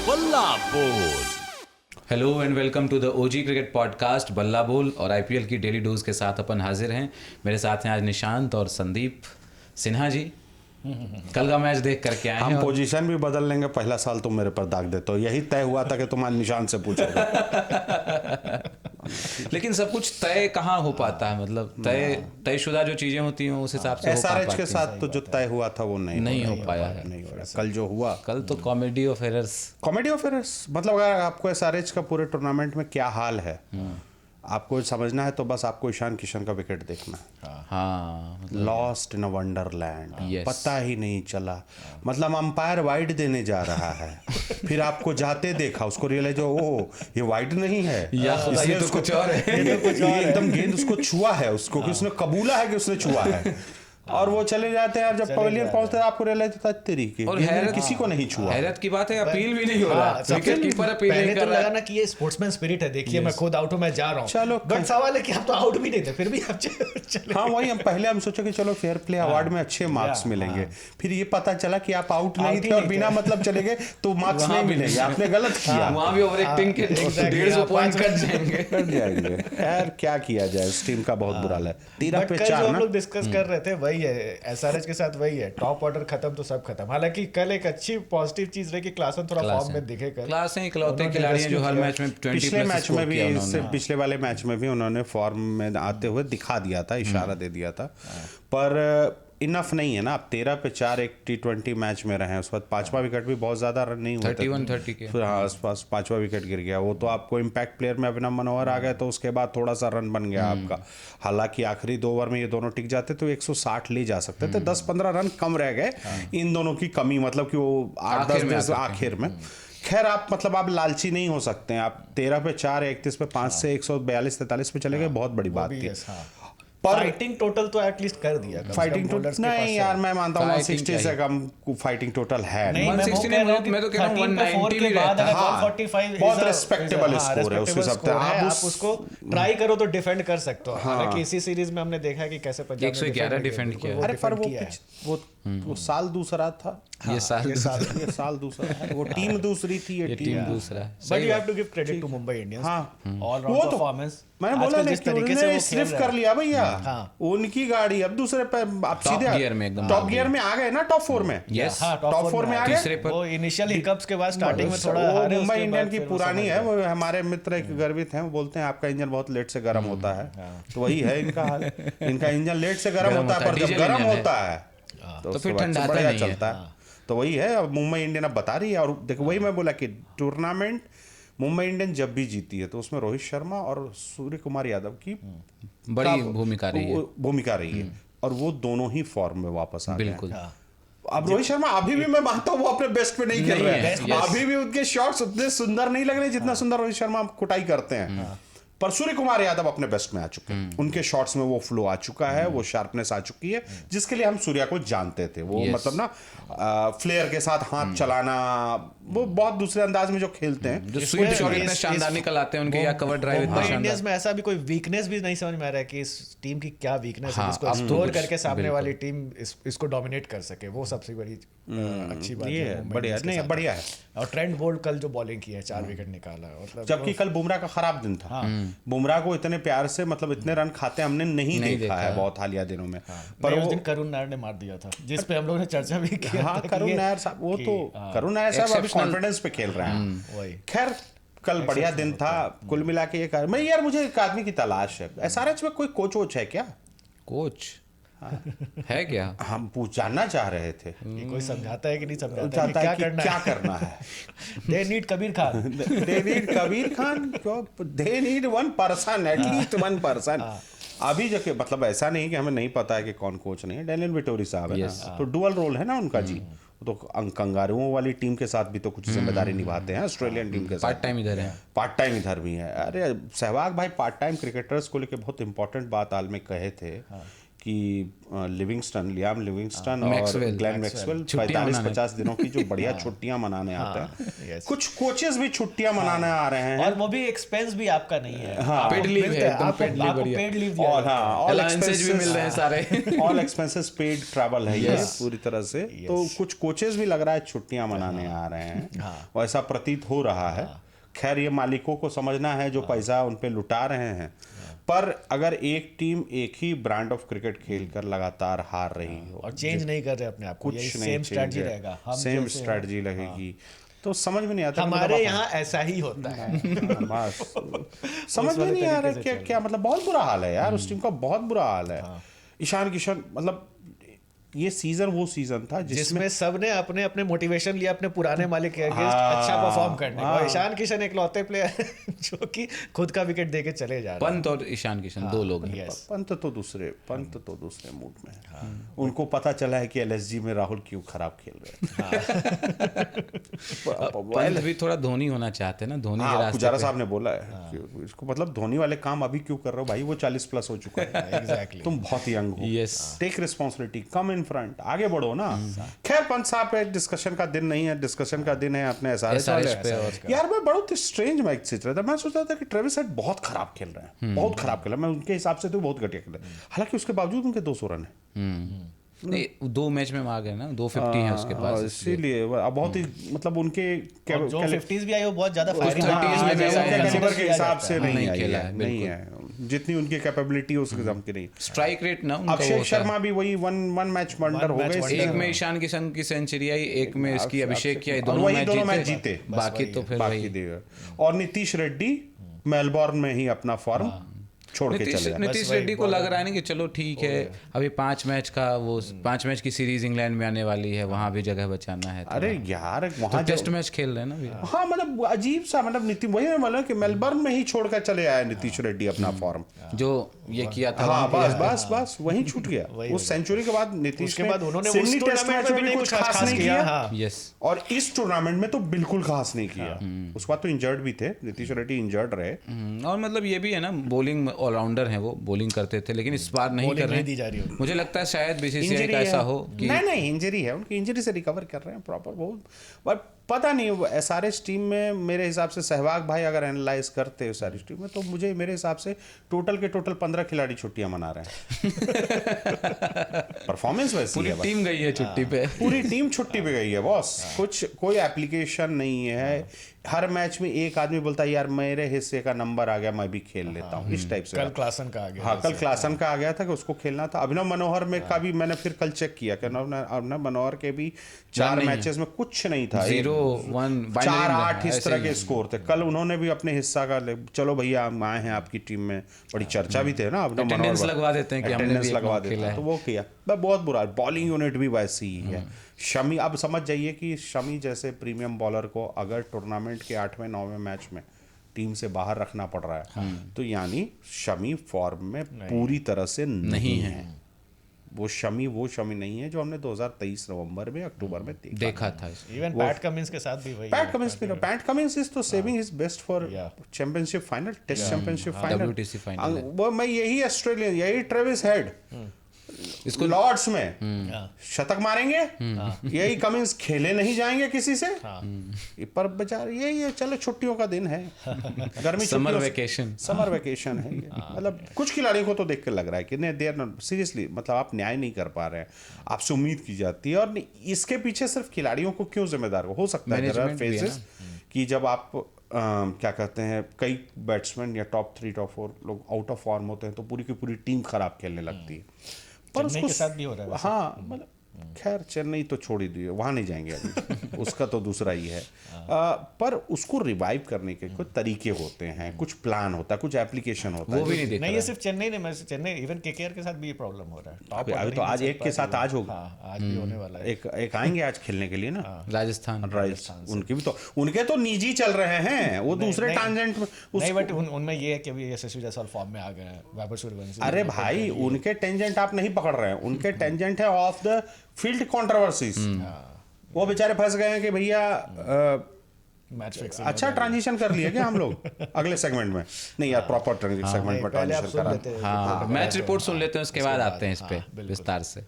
बल्ला बोल। Hello and welcome to the OG cricket podcast बल्ला बोल। और आईपीएल की डेली डोज के साथ अपन हाजिर हैं। मेरे साथ हैं आज निशांत और संदीप सिन्हा जी। कल का मैच देख करके आए हैं। हम पोजीशन भी बदल लेंगे, पहला साल तुम मेरे पर दाग दे, तो यही तय हुआ था कि तुम आज निशान से पूछोगे। लेकिन सब कुछ तय कहाँ हो पाता है, मतलब तयशुदा जो चीजें होती हैं उस हिसाब से एसआरएच के साथ तो जो तय हुआ था वो नहीं हो पाया है। नहीं हुआ। कल जो हुआ, कल तो comedy of errors. Comedy of errors, मतलब अगर आपको एसआरएच का पूरे टूर्नामेंट में क्या हाल है आपको समझना है तो बस आपको ईशान किशन का विकेट देखना है। हाँ, lost in a Wonderland, Yes. पता ही नहीं चला। मतलब अंपायर वाइड देने जा रहा है, फिर आपको जाते देखा, उसको रियलाइज हो ओ ये वाइड नहीं है, या खुदा, ये तो कुछ और है। ये एकदम गेंद उसको छुआ है, उसको कि उसने कबूला है कि उसने छुआ है। और वो चले जाते हैं, जब पवेलियन पहुंचते हैं आपको रियलाइज होता है तरीके और किसी को नहीं छुआ। हैरत की बात है, अपील भी नहीं हो रहा। विकेट कीपर अपील नहीं कर रहा लगा ना कि ये स्पोर्ट्समैन स्पिरिट है, देखिए मैं खुद आउट हूं, मैं जा रहा हूं। चलो, बट सवाल है कि आप तो आउट भी नहीं थे, फिर भी आप चले। हाँ वही, हम पहले हम सोचे कि चलो फेयर प्ले अवार्ड में अच्छे मार्क्स मिलेंगे, फिर ये पता चला कि आप आउट नहीं थे और बिना मतलब चले गए तो मार्क्स नहीं मिलेंगे, आपने गलत किया। वहां भी ओवर एक्टिंग के 150 पॉइंट कट जाएंगे। यार क्या किया जाए, उस टीम का बहुत बुरा हाल है। 13 पे 4 हम ना, लोग डिस्कस कर रहे थे, वही है एसआरएच के साथ, वही है टॉप ऑर्डर खत्म तो सब खत्म। हालांकि कल एक अच्छी पॉजिटिव चीज रही कि क्लासन थोड़ा फॉर्म में दिखे। क्लास हैं, इकलौते खिलाड़ी हैं जो हर मैच में 20 पिछले प्लस मैच स्कोर में भी, किया इससे उन्होंने। पिछले वाले मैच में भी उन्होंने फॉर्म में आते हुए दिखा दिया था, इशारा दे दिया था। पर इनफ नहीं है ना। आप 13 पे 4 एक T20 मैच में रहे, उसके बाद 5वां विकेट भी बहुत ज्यादा रन नहीं हुए, 31-30 के फिर हाँ आसपास 5वां विकेट गिर गया। वो तो आपको इम्पैक्ट प्लेयर में अभिनव मनोहर आ गए तो उसके बाद थोड़ा सा रन बन गया आपका। हालांकि आखिरी 2 ओवर में ये दोनों टिक जाते तो 160 ले जा सकते थे, 10-15 रन कम रह गए इन दोनों की कमी, मतलब कि वो 8-10 आखिर में। खैर आप मतलब आप लालची नहीं हो सकते हैं। आप 13 पे 4 31 पे 5 से 142-43 पे चले गए, बहुत बड़ी बात थी। पर फाइटिंग टोटल तो एटलीस्ट कर दिया। फाइटिंग टोटल नहीं यार, मैं मानता हूँ 160 से कम फाइटिंग टोटल है नहीं। 160 नहीं, मैं तो कह रहा हूँ 190 भी रहता है। 145 बहुत रिस्पेक्टेबल स्कोर है उसके सब। आप उसको ट्राई करो तो डिफेंड कर सकते हो। हालांकि इसी सीरीज में हमने देखा है कि कैसे पंजाब ने 111 डिफेंड किया। अरे पर वो साल दूसरा था, ये साल दूसरा है, वो टीम दूसरी थी, ये टीम दूसरा है। But you have to give credit to Mumbai Indians. All round performance मैंने बोला नहीं कि उन्होंने सिर्फ कर लिया भैया। उनकी गाड़ी अब दूसरे पे आप सीधे टॉप गियर में आ गए ना, टॉप 4 में। यस, टॉप 4 में आ गए। वो इनिशियल हिकअप्स के बाद स्टार्टिंग में थोड़ा मुंबई इंडियन की पुरानी है, वो हमारे मित्र एक गर्वित हैं, वो बोलते हैं आपका इंजन बहुत लेट से गर्म होता है, तो वही है इनका हाल। इनका इंजन लेट से गर्म होता है, पर जब गर्म होता है तो फिर ठंडा बढ़िया चलता है। तो वही है, अब मुंबई इंडियन अब बता रही है। और देखो वही मैं बोला कि टूर्नामेंट मुंबई इंडियन जब भी जीती है तो उसमें रोहित शर्मा और सूर्य कुमार यादव की बड़ी भूमिका रही है, और वो दोनों ही फॉर्म में वापस आ गए। बिल्कुल। अब रोहित शर्मा अभी भी मैं मानता हूँ वो अपने बेस्ट पे नहीं खेल रहे हैं, अभी भी उनके शॉट्स उतने सुंदर नहीं लग रहे जितना सुंदर रोहित शर्मा कुटाई करते हैं। पर सूर्य कुमार यादव अपने बेस्ट में आ चुके हैं, उनके शॉट्स में वो फ्लो आ चुका है, वो शार्पनेस आ चुकी है, जिसके लिए हम सूर्या को जानते थे। वो मतलब ना फ्लेयर के साथ हाथ चलाना, वो बहुत दूसरे अंदाज में जो खेलते हैं, जो स्वीप शॉट इतने शानदार निकल आते हैं उनके, या कवर ड्राइव इतना शानदार। इंडियंस में ऐसा भी कोई वीकनेस भी नहीं समझ में आ रहा है कि इस टीम की क्या वीकनेस है जिसको एक्सप्लोर करके सामने वाली टीम इसको डोमिनेट कर सके। वो सबसे बड़ी अच्छी बात है। बढ़िया नहीं बढ़िया है। और ट्रेंट बोल्ट कल जो बॉलिंग की है, 4 विकेट निकाला, मतलब जबकि कल बुमराह का खराब दिन था। बुमराह को इतने प्यार से मतलब इतने रन खाते हमने नहीं देखा है बहुत हालिया दिनों में। पर उस दिन करुण नायर ने मार दिया था, जिस पे हम लोग ने चर्चा भी की। हाँ, करुण नायर साहब, वो तो करुण नायर साहब अभी कॉन्फिडेंस पे खेल रहे हैं। खैर कल बढ़िया दिन था कुल मिला के। मैं यार मुझे एक आदमी की तलाश है, एसआरएच में कोई कोच वोच है क्या? कोच है क्या? हम जानना चाह रहे थे। कोई समझाता है कि नहीं समझाता है कि क्या करना है। They need Kabir Khan. They need Kabir Khan. They need one person, at least one person। अभी जो मतलब ऐसा नहीं कि हमें नहीं पता है कि कौन कोच नहीं है। डैनियल विटोरी साहब है ना, तो डुअल रोल है ना उनका जी। तो कंगारुओं वाली टीम के साथ भी तो कुछ जिम्मेदारी निभाते हैं, ऑस्ट्रेलियन टीम के साथ पार्ट टाइम इधर है, पार्ट टाइम इधर भी है। अरे सहवाग भाई पार्ट टाइम क्रिकेटर्स को लेकर बहुत इंपॉर्टेंट बात हाल में कहे थे लियाम लिविंगस्टन और मैक्सवेल, ग्लेन मैक्सवेल छुट्टियां 45-50 दिनों की जो बढ़िया छुट्टियां मनाने आते हैं। कुछ कोचेस भी छुट्टियां मनाने आ रहे हैं। और वो भी एक्सपेंस भी आपका नहीं है। पेड लीव है, एकदम पेड लीव, बढ़िया। पेड लीव दिया और जाता है। हाँ, ऑल Allowances भी मिल रहे हैं सारे। ऑल एक्सपेंसेस पेड ट्रैवल है ये पूरी तरह से। तो कुछ कोचेस भी लग रहा है छुट्टियां मनाने आ रहे हैं, और ऐसा प्रतीत हो रहा है। खैर ये मालिकों को समझना है जो पैसा उन पे लुटा रहे हैं। पर अगर एक टीम एक ही ब्रांड ऑफ क्रिकेट खेलकर लगातार हार रही हो और चेंज नहीं कर रहे अपने आप को, कुछ यही नहीं सेम स्ट्रेटजी रहेगा, हम सेम जैसे स्ट्रेटजी लगेगी, तो समझ में नहीं आता। हमारे यहाँ ऐसा ही होता है। बस समझ में नहीं आ रहा क्या क्या मतलब बहुत बुरा हाल है यार, उस टीम का बहुत बुरा हाल है। ईशान किशन मतलब ये सीजन वो सीजन था जिसमें सबने अपने अपने मोटिवेशन लिया अपने पुराने मालिक के अगेंस्ट अच्छा परफॉर्म करने का। ईशान किशन एक लौते प्लेयर जो कि खुद का विकेट देके चले जा रहे हैं। पंत और ईशान किशन दो लोग हैं। पंत तो दूसरे मूड में है। उनको पता चला है कि एलएसजी में राहुल क्यों खराब खेल रहे हैं। पंत भी थोड़ा धोनी होना चाहते हैं ना, धोनी के रास्ते पुजारा पे। साहब ने बोला है कि इसको मतलब धोनी वाले काम अभी क्यों कर रहे हो भाई, वो 40+ हो चुका है। एग्जैक्टली, तुम बहुत यंग हो, Yes. Take responsibility, come in front, आगे बढ़ो ना। खैर पंत साहब पे डिस्कशन का दिन नहीं है, डिस्कशन का दिन है अपने एसआरएच पे। और यार मैं बहुत स्ट्रेंज मैच सोच रहा था, मैं सोच रहा था कि ट्रेविस हेड बहुत खराब खेल रहे हैं, बहुत खराब खेल रहे हैं, मैं उनके हिसाब से तो बहुत घटिया खेल रहे हैं, हालांकि उसके बावजूद उनके 200 रन है। नहीं, 2 मैच में आ गए ना, 250 है उसके पास। इसीलिए बहुत ही मतलब उनके जो 50s भी आई वो बहुत ज्यादा फायरिंग 30s में उनके ऐसा कैलिबर के हिसाब से नहीं नहीं आई खेला है, है, नहीं है जितनी उनकी कैपेबिलिटी उसके दम की नहीं। स्ट्राइक रेट ना उनका वो अभिषेक होता है। शर्मा भी वही वन मैच वंडर हो गए। एक में ईशान किशन की सेंचुरी आई, एक में इसकी अभिषेक की आई, और वही दोनों मैच जीते, बाकी तो फिर बाकी वही दे। और नीतीश रेड्डी मेलबोर्न में ही अपना फॉर्म छोड़ के चले जाए। नीतीश रेड्डी को लग रहा है ना कि चलो ठीक है, अभी 5 मैच का वो 5 मैच की सीरीज इंग्लैंड में आने वाली है, वहां भी जगह बचाना है। अरे यार वहां तो टेस्ट मैच खेल रहे हैं ना अभी। हाँ मतलब अजीब सा मतलब नीति वही मैं बोला कि मेलबर्न में ही छोड़कर चले आए नीतीश रेड्डी अपना फॉर्म जो ये किया था। हाँ बस वहीं छूट गया। उस सेंचुरी के बाद नीतीश उसके बाद उन्होंने सिडनी उस टेस्ट मैच में भी कुछ खास नहीं किया, यस, और इस टूर्नामेंट में तो बिल्कुल खास नहीं किया। उसके बाद तो इंजर्ड भी थे, नीतीश रेड्डी इंजर्ड रहे। और मतलब ये भी है ना, बॉलिंग ऑलराउंडर है, वो बॉलिंग करते थे, लेकिन इस बार नहीं कर रहे दी जा रही हैं। मुझे लगता है शायद बीसीसीआई का ऐसा हो कि नहीं इंजरी है, उनकी इंजरी से रिकवर कर रहे हैं प्रॉपर बहुत। बट पता नहीं एसआरएच टीम में मेरे हिसाब से सहवाग भाई अगर एनालाइज करते हैं एसआरएच टीम में, तो मुझे मेरे हिसाब से टोटल 15 खिलाड़ी छुट्टियां मना रहे हैं। परफॉर्मेंस वैसी पूरी है, टीम गई है छुट्टी पे। पूरी टीम छुट्टी पे गई है बॉस। कोई एप्लीकेशन नहीं है। हर मैच में एक आदमी बोलता है यार मेरे हिस्से का नंबर आ गया, मैं भी खेल लेता हूँ, इस टाइप से। कल क्लासन का आ गया। हाँ कल क्लासन का आ गया था कि उसको खेलना था। अभिनव मनोहर में का भी मैंने फिर कल चेक किया कि अभिनव मनोहर के भी 4 मैचेस में कुछ नहीं था, 0-1 4-8 इस तरह के स्कोर थे। कल उन्होंने भी अपने हिस्सा का चलो भैया हम आए हैं आपकी टीम में, बड़ी चर्चा भी थे ना अभिनव मनोहर, अटेंडेंस लगवा देते हैं कि हमने भी लगवा देते हैं, तो वो किया। बहुत बुरा बॉलिंग यूनिट भी वैसी ही है। शमी, अब समझ जाइए कि शमी जैसे प्रीमियम बॉलर को अगर टूर्नामेंट के 8वें 9वें मैच में टीम से बाहर रखना पड़ रहा है, तो यानी शमी फॉर्म में पूरी तरह से नहीं है। वो शमी नहीं है जो हमने 2023 नवंबर में अक्टूबर में देखा था। इवन पैट कमिंस के साथ भी वही। पैट कमिंस इज तो saving his best for championship final, test championship final, WTC फाइनल। वो मैं यही ऑस्ट्रेलियन, यही ट्रेविस हेड इसको लॉर्ड्स में शतक मारेंगे, यही कमिंस खेले नहीं जाएंगे किसी से। पर बेचारे यही है, चलो छुट्टियों का दिन है, गर्मी समर वेकेशन है ये। मतलब कुछ खिलाड़ियों को तो देख कर लग रहा है कि नहीं देर नॉट सीरियसली, मतलब आप न्याय नहीं कर पा रहे हैं, आपसे उम्मीद की जाती है। और इसके पीछे सिर्फ खिलाड़ियों को क्यों जिम्मेदार हो सकता है फेजेस कि जब आप क्या कहते हैं कई बैट्समैन या टॉप 3 टॉप 4 लोग आउट ऑफ फॉर्म होते हैं तो पूरी की पूरी टीम खराब खेलने लगती है। पर उसको साथ भी हो रहा है। हाँ मतलब खैर चेन्नई तो छोड़ ही दिए, वहाँ नहीं जाएंगे अभी उसका तो दूसरा ही है। पर उसको रिवाइव करने के कुछ तरीके होते हैं, कुछ प्लान होता है, कुछ एप्लीकेशन होता है, वो भी नहीं देखा। नहीं ये सिर्फ चेन्नई नहीं, मैं चेन्नई इवन केकेआर के साथ भी ये प्रॉब्लम हो रहा है। अभी तो आज एक के साथ आज होगा, आज भी होने वाला है। एक आएंगे आज खेलने के लिए ना, राजस्थान उनके भी तो उनके तो निजी चल रहे हैं, वो दूसरे टांजेंट में नहीं, बट उनमें ये है कि अभी यशस्वी जायसवाल फॉर्म में आ गए हैं, वैभव सूर्यवंशी। अरे भाई उनके टेंजेंट आप नहीं पकड़ रहे हैं, उनके टेंजेंट है ऑफ द फील्ड कंट्रोवर्सीज। वो बेचारे फंस गए हैं कि भैया मैच फिक्सिंग अच्छा ट्रांजिशन कर लिए क्या हम लोग अगले सेगमेंट में? नहीं यार, प्रॉपर सेगमेंट में पहले आप ट्रांजिशन सुन करा। लेते हैं हाँ, मैच रिपोर्ट सुन लेते हैं, उसके बाद आते हैं इस पे विस्तार से।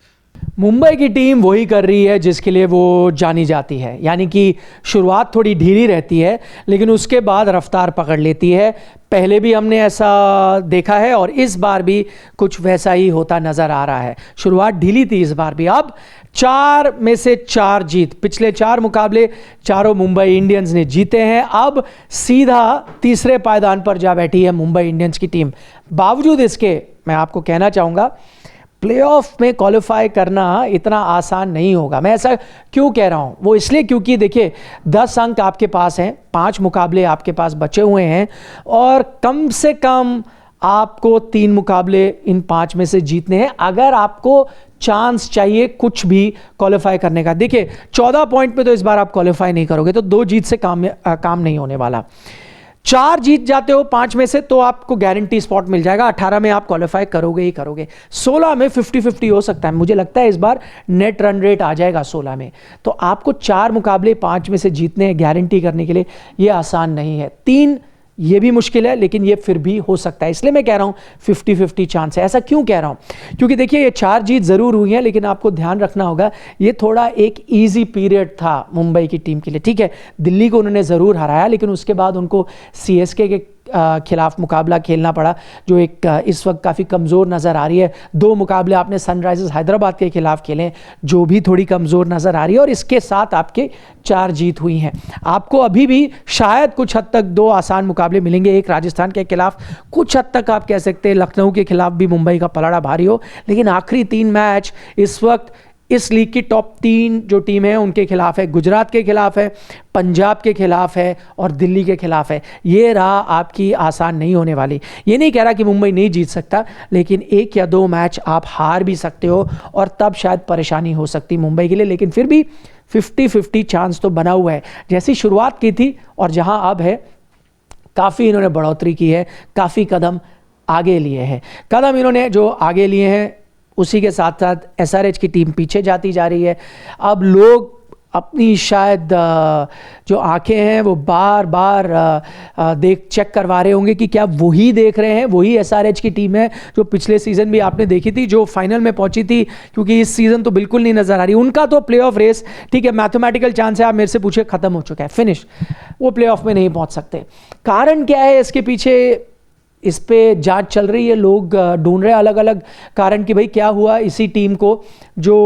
मुंबई की टीम वही कर रही है जिसके लिए वो जानी जाती है, यानी कि शुरुआत थोड़ी ढीली रहती है लेकिन उसके बाद रफ्तार पकड़ लेती है। पहले भी हमने ऐसा देखा है और इस बार भी कुछ वैसा ही होता नजर आ रहा है। शुरुआत ढीली थी इस बार भी। अब 4 में से 4 जीत, पिछले 4 मुकाबले चारों मुंबई इंडियंस ने जीते हैं। अब सीधा तीसरे पायदान पर जा बैठी है मुंबई इंडियंस की टीम। बावजूद इसके मैं आपको कहना चाहूँगा प्लेऑफ में क्वालिफाई करना इतना आसान नहीं होगा। मैं ऐसा क्यों कह रहा हूं? वो इसलिए क्योंकि देखिए 10 अंक आपके पास हैं, 5 मुकाबले आपके पास बचे हुए हैं और कम से कम आपको 3 मुकाबले इन 5 में से जीतने हैं अगर आपको चांस चाहिए कुछ भी क्वालिफाई करने का। देखिए 14 पॉइंट पे तो इस बार आप क्वालिफाई नहीं करोगे, तो 2 जीत से काम नहीं होने वाला। 4 जीत जाते हो 5 में से तो आपको गारंटी स्पॉट मिल जाएगा। 18 में आप क्वालिफाई करोगे ही करोगे। 16 में 50-50 हो सकता है। मुझे लगता है इस बार नेट रन रेट आ जाएगा 16 में। तो आपको 4 मुकाबले 5 में से जीतने हैं गारंटी करने के लिए, ये आसान नहीं है। 3 ये भी मुश्किल है लेकिन ये फिर भी हो सकता है, इसलिए मैं कह रहा हूं 50-50 चांस है। ऐसा क्यों कह रहा हूं? क्योंकि देखिए ये 4 जीत जरूर हुई हैं लेकिन आपको ध्यान रखना होगा ये थोड़ा एक इजी पीरियड था मुंबई की टीम के लिए। ठीक है, दिल्ली को उन्होंने जरूर हराया लेकिन उसके बाद उनको सीएसके के खिलाफ मुकाबला खेलना पड़ा जो एक इस वक्त काफ़ी कमज़ोर नज़र आ रही है। 2 मुकाबले आपने सनराइजर्स हैदराबाद के खिलाफ खेले जो भी थोड़ी कमज़ोर नज़र आ रही है और इसके साथ आपके 4 जीत हुई हैं। आपको अभी भी शायद कुछ हद तक 2 आसान मुकाबले मिलेंगे, एक राजस्थान के खिलाफ, कुछ हद तक आप कह सकते हैं लखनऊ के खिलाफ भी मुंबई का पलड़ा भारी हो, लेकिन आखिरी 3 मैच इस वक्त इस लीग की टॉप 3 जो टीम है उनके खिलाफ है, गुजरात के खिलाफ है, पंजाब के खिलाफ है और दिल्ली के खिलाफ है। ये राह आपकी आसान नहीं होने वाली। ये नहीं कह रहा कि मुंबई नहीं जीत सकता लेकिन 1 या 2 मैच आप हार भी सकते हो और तब शायद परेशानी हो सकती मुंबई के लिए। लेकिन फिर भी 50-50 चांस तो बना हुआ है। जैसी शुरुआत की थी और जहां अब है, काफ़ी इन्होंने बढ़ोतरी की है, काफ़ी कदम आगे लिए हैं। कदम इन्होंने जो आगे लिए हैं उसी के साथ साथ एसआरएच की टीम पीछे जाती जा रही है। अब लोग अपनी शायद जो आंखें हैं वो बार बार चेक करवा रहे होंगे कि क्या वही देख रहे हैं, वही एसआरएच की टीम है जो पिछले सीज़न भी आपने देखी थी, जो फाइनल में पहुंची थी, क्योंकि इस सीज़न तो बिल्कुल नहीं नज़र आ रही। उनका तो प्लेऑफ रेस ठीक है, मैथमेटिकल चांस है, आप मेरे से पूछे ख़त्म हो चुका है, फिनिश, वो प्लेऑफ में नहीं पहुंच सकते। कारण क्या है इसके पीछे? इस पे जांच चल रही है, लोग ढूंढ रहे हैं अलग अलग कारण कि भाई क्या हुआ इसी टीम को जो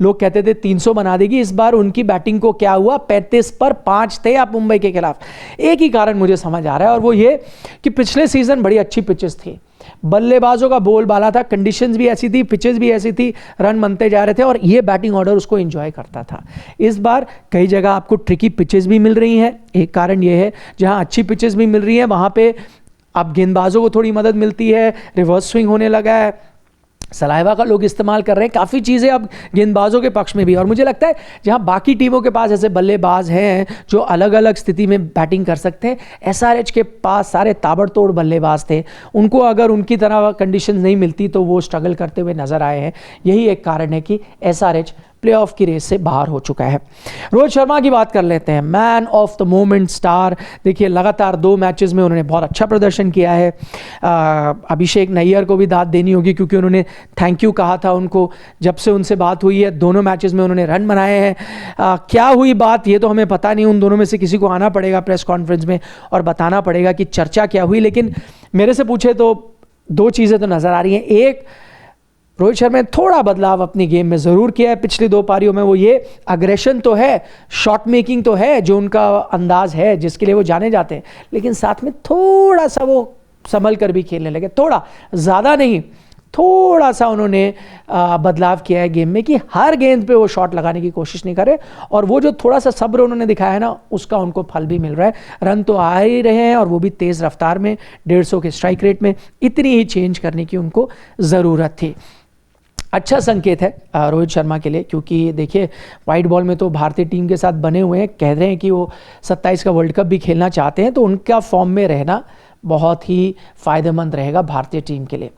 लोग कहते थे 300 बना देगी, इस बार उनकी बैटिंग को क्या हुआ? 35 पर 5 थे आप मुंबई के खिलाफ। एक ही कारण मुझे समझ आ रहा है और वो ये कि पिछले सीजन बड़ी अच्छी पिचेस थी, बल्लेबाजों का बोलबाला था, कंडीशंस भी ऐसी थी, पिचेस भी ऐसी थी, रन बनते जा रहे थे और ये बैटिंग ऑर्डर उसको एंजॉय करता था। इस बार कई जगह आपको ट्रिकी पिचेस भी मिल रही हैं। एक कारण ये है जहां अच्छी पिचेस भी मिल रही हैं वहां पे अब गेंदबाजों को थोड़ी मदद मिलती है, रिवर्स स्विंग होने लगा है, सलाइवा का लोग इस्तेमाल कर रहे हैं, काफ़ी चीज़ें अब गेंदबाजों के पक्ष में भी। और मुझे लगता है जहां बाकी टीमों के पास ऐसे बल्लेबाज हैं जो अलग अलग स्थिति में बैटिंग कर सकते हैं, एसआरएच के पास सारे ताबड़तोड़ बल्लेबाज थे, उनको अगर उनकी तरह कंडीशन नहीं मिलती तो वो स्ट्रगल करते हुए नजर आए हैं। यही एक कारण है कि एसआरएच प्लेऑफ की रेस से बाहर हो चुका है। रोहित शर्मा की बात कर लेते हैं, man of the moment, star. देखिए लगातार 2 मैचेस में उन्होंने बहुत अच्छा प्रदर्शन किया है। अभिषेक नैयर को भी दाद देनी होगी क्योंकि उन्होंने थैंक यू कहा था उनको, जब से उनसे बात हुई है दोनों मैचेस में उन्होंने रन बनाए हैं। क्या हुई बात ये तो हमें पता नहीं, उन दोनों में से किसी को आना पड़ेगा प्रेस कॉन्फ्रेंस में और बताना पड़ेगा कि चर्चा क्या हुई। लेकिन मेरे से पूछे तो 2 चीज़ें तो नज़र आ रही हैं। एक, रोहित शर्मा ने थोड़ा बदलाव अपनी गेम में ज़रूर किया है पिछली 2 पारियों में। वो ये अग्रेशन तो है, शॉट मेकिंग तो है, जो उनका अंदाज है जिसके लिए वो जाने जाते हैं, लेकिन साथ में थोड़ा सा वो संभल कर भी खेलने लगे, थोड़ा ज़्यादा नहीं, थोड़ा सा उन्होंने बदलाव किया है गेम में कि हर गेंद पे वो शॉट लगाने की कोशिश नहीं करे और वो जो थोड़ा सा सब्र उन्होंने दिखाया है ना उसका उनको फल भी मिल रहा है। रन तो आ ही रहे हैं और वो भी तेज़ रफ्तार में, 150 के स्ट्राइक रेट में। इतनी ही चेंज करने की उनको ज़रूरत थी। अच्छा संकेत है रोहित शर्मा के लिए, क्योंकि देखिए वाइट बॉल में तो भारतीय टीम के साथ बने हुए हैं, कह रहे हैं कि वो 27 का वर्ल्ड कप भी खेलना चाहते हैं, तो उनका फॉर्म में रहना बहुत ही फ़ायदेमंद रहेगा भारतीय टीम के लिए।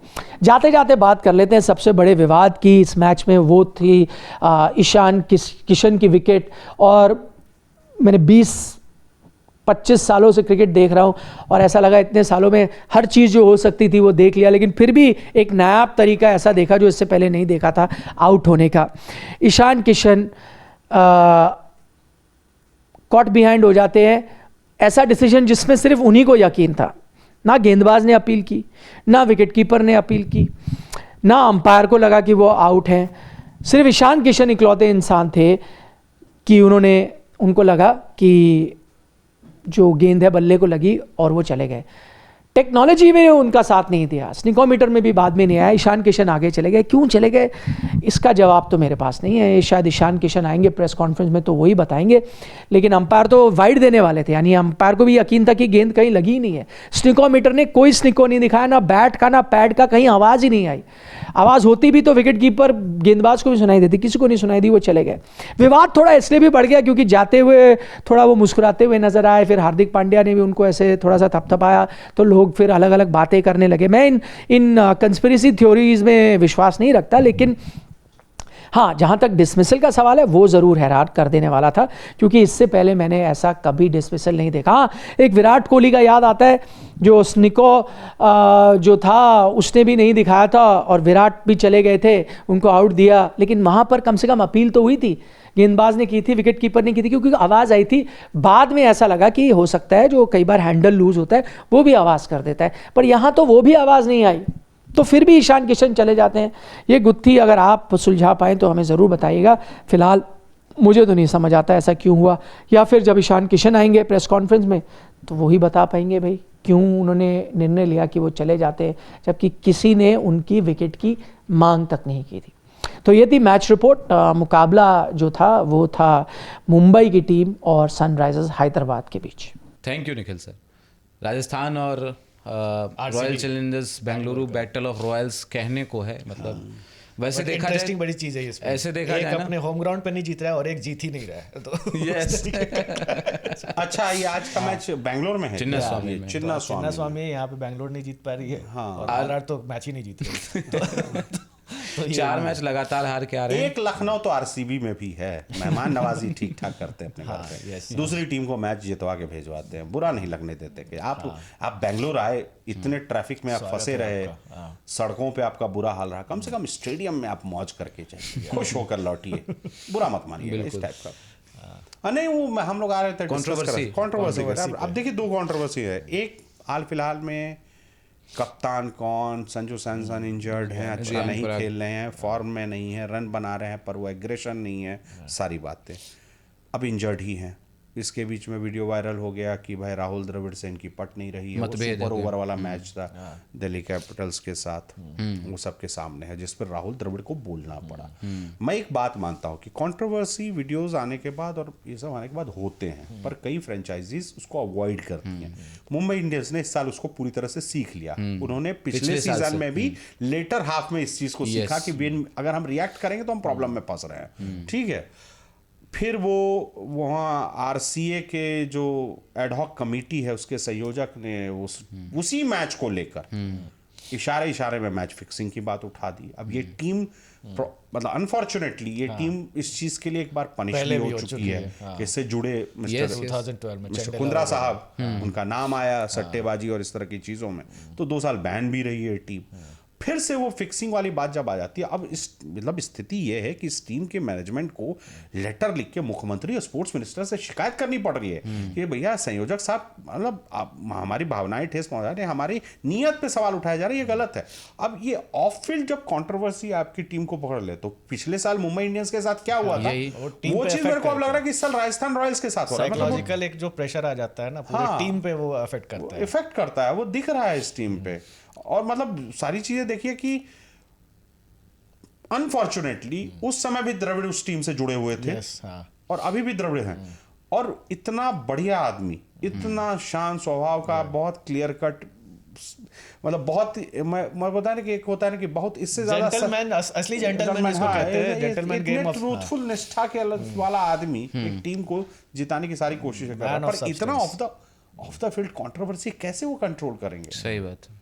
जाते जाते बात कर लेते हैं सबसे बड़े विवाद की इस मैच में, वो थी ईशान किशन की विकेट। और मैंने 20 25 सालों से क्रिकेट देख रहा हूँ और ऐसा लगा इतने सालों में हर चीज़ जो हो सकती थी वो देख लिया, लेकिन फिर भी एक नायाब तरीका ऐसा देखा जो इससे पहले नहीं देखा था आउट होने का। ईशान किशन कॉट बिहाइंड हो जाते हैं, ऐसा डिसीजन जिसमें सिर्फ उन्हीं को यकीन था। ना गेंदबाज ने अपील की, ना विकेट कीपर ने अपील की, ना अंपायर को लगा कि वो आउट हैं। सिर्फ ईशान किशन इकलौते इंसान थे कि उनको लगा कि जो गेंद है बल्ले को लगी और वो चले गए। टेक्नोलॉजी में उनका साथ नहीं दिया, स्निकोमीटर में भी बाद में नहीं आया, ईशान किशन आगे चले गए। क्यों चले गए इसका जवाब तो मेरे पास नहीं है, शायद ईशान किशन आएंगे प्रेस कॉन्फ्रेंस में तो वही बताएंगे। लेकिन अंपायर तो वाइड देने वाले थे, यानी अंपायर को भी यकीन था कि गेंद कहीं लगी ही नहीं है। स्निकोमीटर ने कोई स्निको नहीं दिखाया, ना बैट का ना पैड का, कहीं आवाज़ ही नहीं आई। आवाज़ होती भी तो विकेट कीपर गेंदबाज को भी सुनाई देती, किसी को नहीं सुनाई दी, वो चले गए। विवाद थोड़ा इसलिए भी बढ़ गया क्योंकि जाते हुए थोड़ा वो मुस्कुराते हुए नजर आए, फिर हार्दिक पांड्या ने भी उनको ऐसे थोड़ा सा थपथपाया, तो लोग फिर अलग अलग बातें करने लगे। मैं इन कंस्पिरेसी थ्योरीज में विश्वास नहीं रखता, लेकिन हाँ, जहाँ तक डिसमिसल का सवाल है वो ज़रूर हैरान कर देने वाला था, क्योंकि इससे पहले मैंने ऐसा कभी डिसमिसल नहीं देखा। हाँ, एक विराट कोहली का याद आता है, जो स्निको जो था उसने भी नहीं दिखाया था और विराट भी चले गए थे, उनको आउट दिया, लेकिन वहाँ पर कम से कम अपील तो हुई थी। गेंदबाज ने की थी, विकेट कीपर ने की थी, क्योंकि आवाज़ आई थी। बाद में ऐसा लगा कि हो सकता है जो कई बार हैंडल लूज होता है वो भी आवाज़ कर देता है, पर यहाँ तो वो भी आवाज़ नहीं आई, तो फिर भी ईशान किशन चले जाते हैं। ये गुत्थी अगर आप सुलझा पाएँ तो हमें ज़रूर बताइएगा। फिलहाल मुझे तो नहीं समझ आता ऐसा क्यों हुआ, या फिर जब ईशान किशन आएंगे प्रेस कॉन्फ्रेंस में तो वही बता पाएंगे भाई क्यों उन्होंने निर्णय लिया कि वो चले जाते हैं, जबकि किसी ने उनकी विकेट की मांग तक नहीं की थी। तो ये थी मैच रिपोर्ट। मुकाबला जो था वो था मुंबई की टीम और सनराइजर्स हैदराबाद के बीच। Thank you Nikhil sir. Rajasthan और Royal Challengers Bengaluru battle of royals कहने को है, मतलब वैसे देखा जाए इंटरेस्टिंग बड़ी चीज है इसमें। ऐसे देखा एक जाए ना, अपने होम ग्राउंड पे नहीं जीत रहा है और एक जीत ही नहीं रहा है, तो यस अच्छा, ये आज का मैच बेंगलोर में है, चिन्नास्वामी में। चिन्नास्वामी यहाँ पे बैंगलोर नहीं जीत पा रही है, और आरआर तो मैच ही नहीं जीत रही। तो 4 मैच लगातार हार के आ रहे हैं। एक लखनऊ तो आरसीबी में भी है, मेहमान नवाजी ठीक ठाक करते हैं अपने घर पे, दूसरी टीम को मैच जितवा के भेजवाते हैं, बुरा नहीं लगने देते कि आप बेंगलोर आए, इतने ट्रैफिक में आप फंसे रहे, सड़कों पे आपका बुरा हाल रहा, कम से कम स्टेडियम में आप मौज करके जाइए, खुश होकर लौटिए, बुरा मत मानिए इस टाइप का। नहीं, वो हम लोग आ रहे थे कंट्रोवर्सी। अब देखिए 2 कंट्रोवर्सी है। एक हाल फिलहाल में कप्तान कौन, संजू सैमसन इंजर्ड हैं, अच्छा नहीं खेल रहे हैं, फॉर्म में नहीं है, रन बना रहे हैं पर वो एग्रेशन नहीं है, सारी बातें। अब इंजर्ड ही हैं। इसके बीच में वीडियो वायरल हो गया कि भाई राहुल द्रविड़ से इनकी पट नहीं रही है, वो सुपर ओवर वाला मैच था दिल्ली कैपिटल्स के साथ, वो सबके सामने है, जिस पर राहुल द्रविड़ को बोलना पड़ा। मैं एक बात मानता हूँ कि कंट्रोवर्सी वीडियोस आने के बाद और ये सब आने के बाद होते हैं, पर कई फ्रेंचाइजीज उसको अवॉइड करती हैं। मुंबई इंडियंस ने इस साल उसको पूरी तरह से सीख लिया। उन्होंने पिछले सीजन में भी लेटर हाफ में इस चीज को सीखा कि अगर हम रिएक्ट करेंगे तो हम प्रॉब्लम में फंस रहे हैं, ठीक है। फिर वो वहाँ आरसीए के जो एडहॉक कमेटी है उसके संयोजक ने उसी मैच को लेकर इशारे में मैच फिक्सिंग की बात उठा दी। अब ये टीम मतलब अनफॉर्चुनेटली ये टीम इस चीज के लिए एक बार पनिश भी हो चुकी है, इससे जुड़े मिस्टर कुंद्रा साहब, उनका नाम आया सट्टेबाजी और इस तरह की चीजों में, तो 2 साल बैन भी रही है टीम। फिर से वो फिक्सिंग वाली बात जब आ जाती है, अब इस मतलब स्थिति ये है कि इस टीम के मैनेजमेंट को लेटर लिख के मुख्यमंत्री और स्पोर्ट्स मिनिस्टर से शिकायत करनी पड़ रही है कि भैया संयोजक साहब, मतलब हमारी भावनाएं ठेस पहुंचा रहे हैं, हमारी नीयत पे सवाल उठाया जा रहा है, ये गलत है। अब ये ऑफ फील्ड जब कंट्रोवर्सी आपकी टीम को पकड़ ले, तो पिछले साल मुंबई इंडियंस के साथ क्या हुआ था, वो चीज मेरे को अब लग रहा है कि इस साल राजस्थान रॉयल्स के साथ हो रहा है। साइकोलॉजिकल एक जो प्रेशर आ जाता है ना पूरी टीम पे, वो इफेक्ट करता है, वो दिख रहा है इस टीम पे। और मतलब सारी चीजें देखिए कि अनफॉर्चुनेटली उस समय भी द्रविड़ उस टीम से जुड़े हुए थे, और अभी भी द्रविड़ हैं, और इतना बढ़िया आदमी, इतना शांत स्वभाव का, बहुत क्लियर कट, मतलब बहुत मैं बता रहा कि एक होता है ना कि बहुत इससे ज्यादा जेंटलमैन, असली जेंटलमैन जिसको कहते हैं, जेंटलमैन गेम ऑफ ट्रूथफुल निष्ठा के वाला आदमी एक टीम को जिताने की सारी कोशिश कर रहा है, पर इतना ऑफ द फील्ड कंट्रोवर्सी कैसे वो कंट्रोल करेंगे? सही बात है।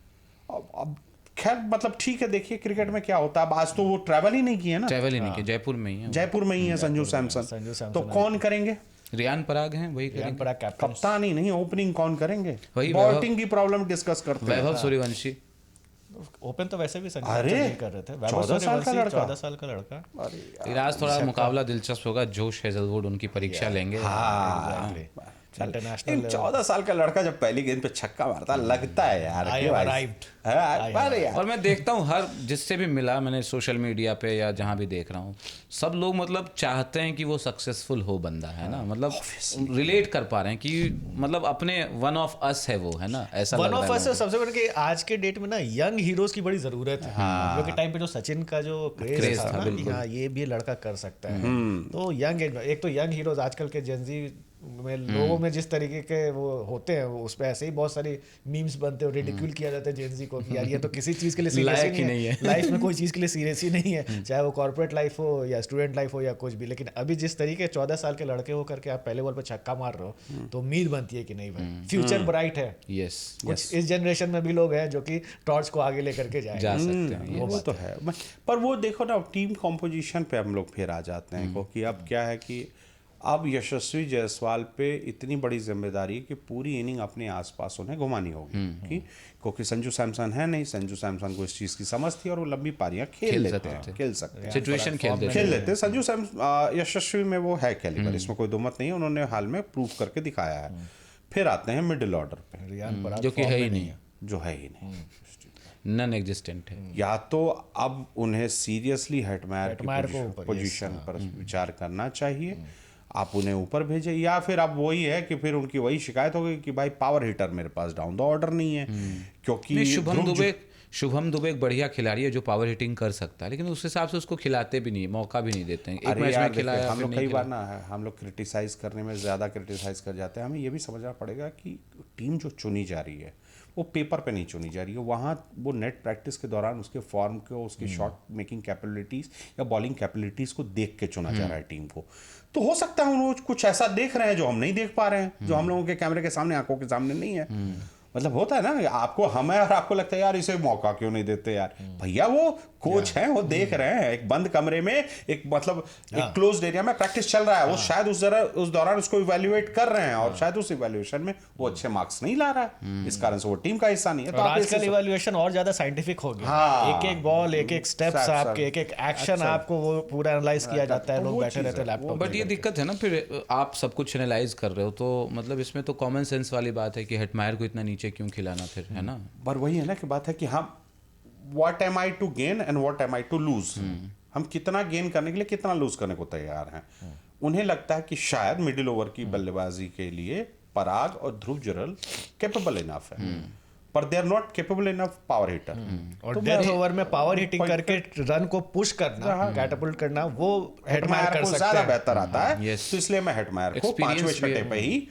अब खैर मतलब ठीक है, देखिए क्रिकेट में क्या होता है। अब आज तो वो ट्रैवल ही नहीं किए ना, ट्रैवल ही नहीं किया, जयपुर में ही है संजू सैमसन, तो कौन करेंगे? रियान पराग हैं वही रियान करेंगे। पराग कैप्टन। कप्तान ही नहीं, ओपनिंग कौन करेंगे? वही बॉलिंग की प्रॉब्लम डिस्कस करते हैं। वैभव सूर्यवंशी ओपन तो वैसे भी संजू अरे, सैमसन कर रहे थे। 14 साल का लड़का। 14 साल का लड़का। अरे लेकिन आज थोड़ा मुकाबला दिलचस्प होगा। जोश हेजलवुड उनकी परीक्षा लेंगे। इंटरनेशनल 14 साल का लड़का जब पहली गेंद पे छक्का मारता लगता है यार I कि have भाई- arrived. हाँ, अरे यार और मैं देखता हूँ हर जिससे भी मिला मैंने सोशल मीडिया पे या जहाँ भी देख रहा हूँ, सब लोग मतलब चाहते हैं कि वो सक्सेसफुल हो बंदा, है ना, मतलब रिलेट कर पा रहे हैं कि मतलब अपने वन ऑफ अस है वो, है ना, ऐसा वन लग रहा ऑफ है अस। लोगों को। सबसे बड़ा कि आज के डेट में ना यंग हीरोज की बड़ी जरूरत है। हम लोग के टाइम पे जो सचिन का जो क्रेज क्रेज था था, ना कि बिल्कुल। हाँ ये भी लड़का कर सकता है, तो यंग एक तो यंग हीरोज आजकल के जेनजी में लोगों में जिस तरीके के वो होते हैं, वो उस पे ऐसे ही बहुत सारी मीम्स बनते हैं, रिडिक्यूल किया जाता है जेनजी को कि यार ये तो किसी चीज के लिए सीरियस लायक ही नहीं है, लाइफ में कोई चीज के लिए सीरियस ही नहीं है, चाहे वो कॉर्पोरेट लाइफ हो या स्टूडेंट लाइफ हो या कुछ भी। लेकिन अभी जिस तरीके 14 साल के लड़के हो करके आप पहले बॉल पे छक्का मार रहे हो, तो उम्मीद बनती है कि नहीं भाई फ्यूचर ब्राइट है। यस, कुछ इस जनरेशन में भी लोग हैं जो कि टॉर्च को आगे लेकर के जा जाएंगे। सकते हैं। वो तो है। पर वो देखो ना, टीम कॉम्पोजिशन पे हम लोग फिर आ जाते हैं क्योंकि अब क्या है कि अब यशस्वी जायसवाल पे इतनी बड़ी जिम्मेदारी है कि पूरी इनिंग अपने आसपास उन्हें घुमानी होगी क्योंकि संजू सैमसन है नहीं। संजू सैमसन को इस चीज़ की समझ थी और वो लंबी पारियां खेल लेते हैं, सिचुएशन खेल लेते हैं। संजू यशस्वी में वो है कैलिबर, इसमें कोई दो मत नहीं है, उन्होंने हाल में प्रूव करके दिखाया है। फिर आते हैं मिडिल ऑर्डर पे, रियान पराग जो कि है ही नहीं, जो है ही नहीं, नॉन एग्जिस्टेंट है। या तो अब उन्हें सीरियसली हेटमायर हेटमायर की को ऊपर, पोजीशन पर विचार करना चाहिए, आप उन्हें ऊपर भेजें, या फिर अब वही है कि फिर उनकी वही शिकायत होगी कि भाई पावर हिटर मेरे पास डाउन द ऑर्डर नहीं है, क्योंकि शुभम दुबे एक बढ़िया खिलाड़ी है जो पावर हिटिंग कर सकता है, लेकिन उस हिसाब से उसको खिलाते भी नहीं, मौका भी नहीं देते हैं। एक अरे मैच यार में खिलाया, हम लोग फिर कई नहीं बार ना हम लोग क्रिटिसाइज करने में ज़्यादा क्रिटिसाइज कर जाते हैं। हमें ये भी समझना पड़ेगा कि टीम जो चुनी जा रही है वो पेपर पे नहीं चुनी जा रही है, वहाँ वो नेट प्रैक्टिस के दौरान उसके फॉर्म को, उसकी शॉट मेकिंग कैपेबिलिटीज़ या बॉलिंग कैपेबिलिटीज़ को देख के चुना जा रहा है टीम को। तो हो सकता है उन कुछ ऐसा देख रहे हैं जो हम नहीं देख पा रहे हैं, जो हम लोगों के कैमरे के सामने, आंखों के सामने नहीं है। मतलब होता है ना, आपको हमें और आपको लगता है यार इसे मौका क्यों नहीं देते यार। भैया वो कोच हैं, वो देख रहे हैं एक बंद कमरे में, एक मतलब एक क्लोज्ड एरिया में प्रैक्टिस चल रहा है, वो शायद उस दौरान उसको इवैल्यूएट कर रहे हैं और शायद उस इवैल्यूएशन में वो अच्छे मार्क्स नहीं ला रहा है, इस कारण से वो टीम का हिस्सा नहीं है। तो आजकल इवैल्यूएशन और ज्यादा साइंटिफिक हो गया, एक एक बॉल, एक एक स्टेप्स आपके, एक एक एक्शन आपको वो पूरा एनालाइज किया जाता है, लोग बैठे रहते हैं लैपटॉप। बट ये दिक्कत है ना, फिर आप सब कुछ एनालाइज कर रहे हो तो मतलब इसमें तो कॉमन सेंस वाली बात है कि हेटमायर को इतना नीचे क्यों खिलाना फिर, है ना। पर वही है ना कि बात है कि हम what am I to gain and what am I to lose, हम कितना गेन करने के लिए कितना लूज करने को तैयार हैं। उन्हें लगता है कि शायद मिडिल ओवर की बल्लेबाजी के लिए पराग और ध्रुव जुरल कैपेबल इनफ है, पर they are not capable enough power hitter. और डेथ ओवर में पावर हिटिंग करके रन को पुश करना, कैटापुल्ट करना, वो हेटमायर कर सकते ज्यादा हैं। बेहतर आता है, तो इसलिए मैं हेटमायर को पांचवें छठे पे ही